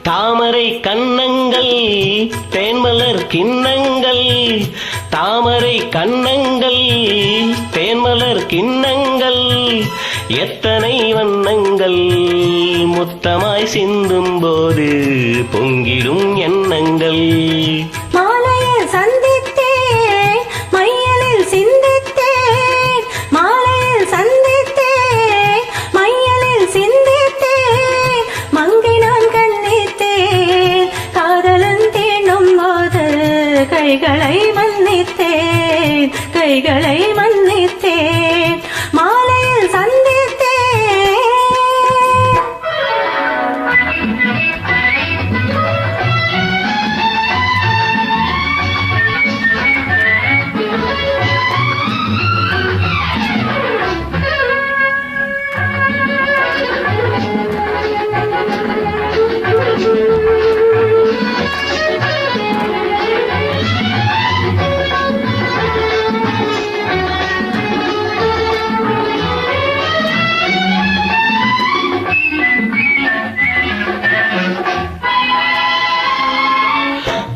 தாமரை கன்னங்கள் தேன்மலர் கிண்ணங்கள், தாமரை கன்னங்கள் தேன்மலர் கிண்ணங்கள், எத்தனை வண்ணங்கள் முத்தமாய் சிந்தும் போது பொங்கிடும் எண்ணங்கள். மாலையில் சந்தித்தேன் மையலில் சிந்தித்தேன், மாலையில் சந்தித்தேன் மையலில் சிந்தித்தேன், மங்கை நான் கண்ணித்தேன் காதலன் தீண்டும் போது கைகளை மன்னித்தேன், கைகளை மன்னித்தேன், மாலையில் சந்தித்தேன்.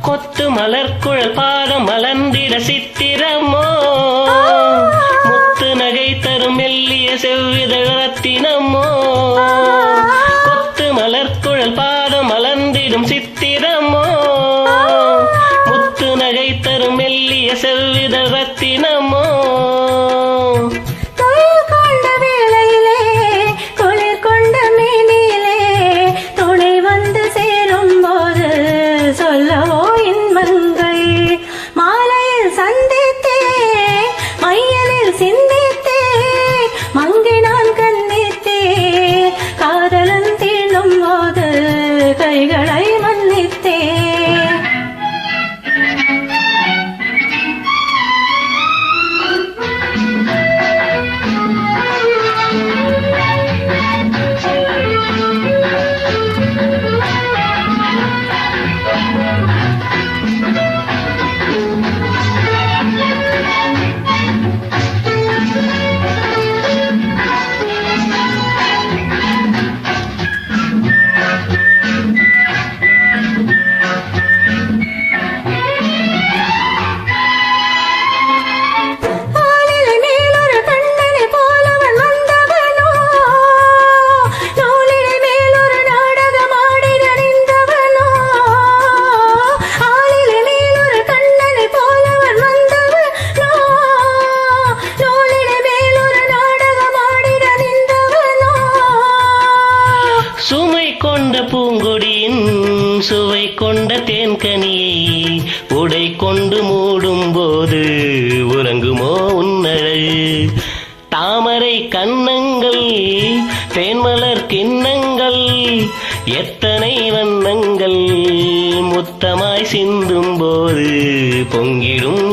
கொத்து மலர்குழல் பாதம் மலர்ந்திட சித்திரமோ, முத்து நகை தரும் மெல்லிய செவ்விதழ் ரத்தினமோ, கொத்து மலர்குழல் பாதம் மலர்ந்திடும் சித்திரமோ, முத்து நகை தரும் மெல்லிய செவ்விதழ் ரத்தினமோ. சொல்லவோ இன்பங்கள், மாலையில் சந்தித்தேன் மையலில் சிந்தித்தேன், மங்கை நான் கண்ணித்தேன் காதலன் தீண்டும் போது கைகளை மன்னித்தேன். சுமை கொண்ட பூங்கொடியின் சுவை கொண்ட தேன்கனியை உடை கொண்டு மூடும் போது உறங்குமோ உன்னழகு. தாமரை கன்னங்கள் தேன்மலர் கிண்ணங்கள், எத்தனை வண்ணங்கள் முத்தமாய் சிந்தும் போது பொங்கிடும்